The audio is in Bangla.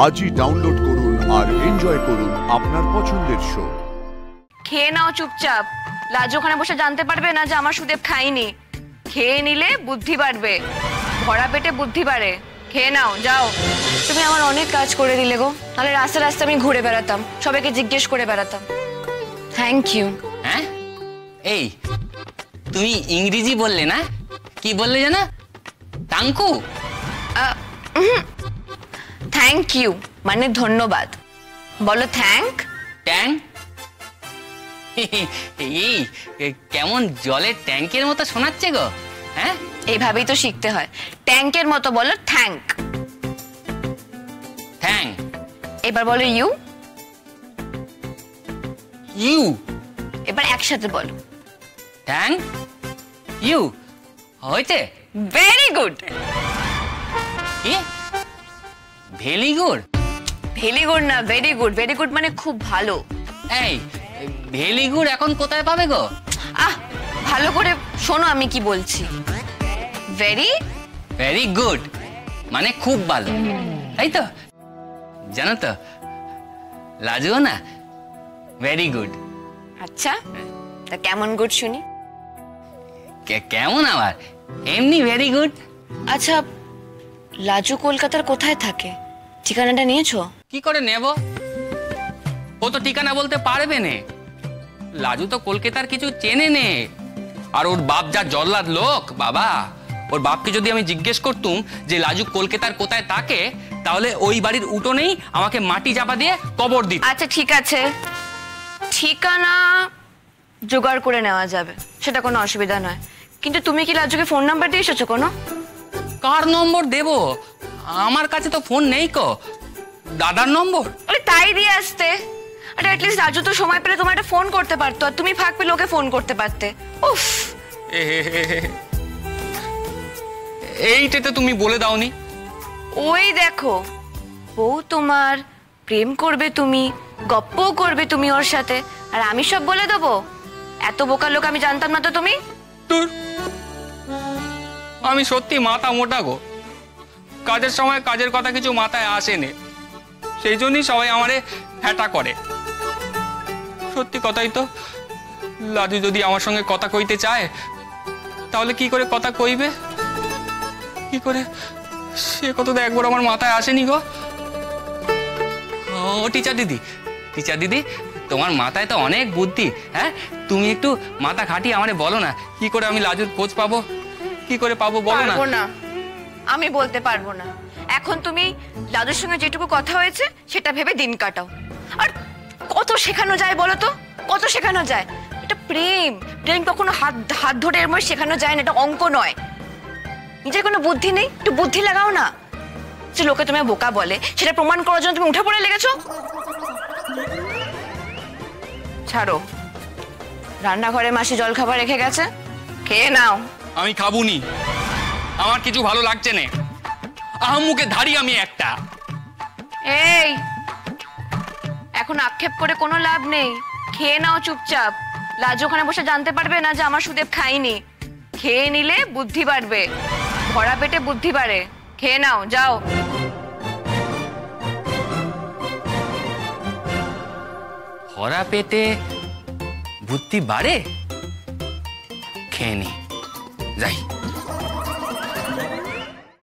আজই ডাউনলোড করুন আর এনজয় করুন আপনার পছন্দের শো। খেয়ে নাও চুপচাপ, লাজু ওখানে বসে জানতে পারবে না যে আমার সুদেব খাইনি। খেয়ে নিলে বুদ্ধি বাড়বে, ভরা পেটে বুদ্ধি বাড়ে। খেয়ে নাও, যাও। তুমি আমার অনেক কাজ করে দিলে গো, তাহলে রাস্তা রাস্তা আমি ঘুরে বেড়াতাম, সবাইকে জিজ্ঞেস করে বেড়াতাম। Thank you. হ্যাঁ, এই তুমি ইংরেজি বললে না? কি বললে জানা? তাঙ্কু। থ্যাংক ইউ মানে ধন্যবাদ। বলো থ্যাংক। ট্যাং? এই কেমন জলের ট্যাঙ্কের মতো শোনাচ্ছে গো। হ্যাঁ, এইভাবেই তো শিখতে হয়। ট্যাঙ্কের মতো বলো থ্যাংক। থ্যাং। এবার বলো ইউ। ইউ। এবার একসাথে বলো থ্যাং ইউ। হয়েছে? Very good. কি? Very good? ভেরি গুড না, ভেরি গুড। ভেরি গুড মানে খুব ভালো। এই ভেরি গুড এখন কোথায় পাবে গো? ভালো করে শোনো আমি কি বলছি। ভেরি ভেরি গুড মানে খুব ভালো, তাই তো? জানো তো লাজুও না ভেরি গুড। আচ্ছা, তা কেমন গুড শুনি। কেমন আবার? এমনি ভেরি গুড। আচ্ছা, লাজু কলকাতার কোথায় থাকে? ঠিকানাটা নিয়েছো? কি করে নেব? ও তো ঠিকানা বলতে পারবে না। লাজু তো কলকাতার কিছু চেনে নে। আর ওর বাপ যা জল্লাদ লোক বাবা, ওর বাপকে যদি আমি জিজ্ঞেস করতুম যে লাজু কলকাতার কোথায় থাকে, তাহলে ওই বাড়ির উঠোনেই আমাকে মাটি চাপা দিয়ে কবর দিত। আচ্ছা ঠিক আছে, ঠিকানা জোগাড় করে নেওয়া যাবে, সেটা কোনো অসুবিধা নয়। কিন্তু তুমি কি লাজুকে ফোন নাম্বার দিয়ে এসেছো কোনো? কার নম্বর দেব? আমার কাছে তো ফোন নেই কো। দাদার নম্বর? আরে তাই দিয়ে আসতে। আরে অ্যাটলিস্ট রাজু তো সময় পেলে তোমার একটা ফোন করতে পারতো, আর তুমি ফাঁক পেলে ওকে ফোন করতে পারতে। উফ, এইটাতে তুমি বলে দাওনি। ওই দেখো, ও তোমার প্রেম করবে, তুমি গপ্পও করবে তুমি ওর সাথে, আর আমি সব বলে দেবো? এত বোকা লোক আমি জানতাম না তো তুমি। তোর আমি সত্যি মাথা মোটা গো। কাজের সময় কাজের কথা কিছু মাথায় আসেনি, সেই জন্যই সবাই আমারে হ্যাটা করে। সত্যি কথাই তো, লাজু যদি আমার সঙ্গে কথা কইতে চায়, তাহলে কি করে কথা কইবে? কি করে? সে কথা তো একবার আমার মাথায় আসেনি গো। ও টিচার দিদি, টিচার দিদি, তোমার মাথায় তো অনেক বুদ্ধি। হ্যাঁ, তুমি একটু মাথা খাটিয়ে আমারে বলো না, কি করে আমি লাজুর খোঁজ পাবো? কি করে পাবো বলো না। পারবো না, আমি বলতে পারবো না। এখন তুমি লাজুর সঙ্গে যেটুকু কথা হয়েছে সেটা ভেবে দিন কাটাও। আর কত শেখানো যায় বলো তো, কত শেখানো যায়? এটা প্রেম, প্রেম কখনো হাত হাত ধরে এর মধ্যে শেখানো যায় না, এটা অঙ্ক নয়। নিজের কোনো বুদ্ধি নেই, একটু বুদ্ধি লাগাও না। যে লোকে তুমি বোকা বলে, সেটা প্রমাণ করার জন্য তুমি উঠে পড়ে লেগেছো। ছাড়ো, রান্নাঘরে মাসি জল খাবার রেখে গেছে, খেয়ে নাও। আমি খাবুনি, আমার কিছু ভালো লাগছে না। আহমুকে ধারি আমি একটা। এই, এখন আক্ষেপ করে কোনো লাভ নেই, খেয়ে নাও চুপচাপ। লাজু ওখানে বসে জানতে পারবে না যে আমার সুদেব খাইনি। খেয়ে নিলে বুদ্ধি বাড়বে, ভরা পেটে বুদ্ধি বাড়ে। খেয়ে নাও, যাও। ভরা পেটে বুদ্ধি বাড়ে? খেয়ে নি, যাই।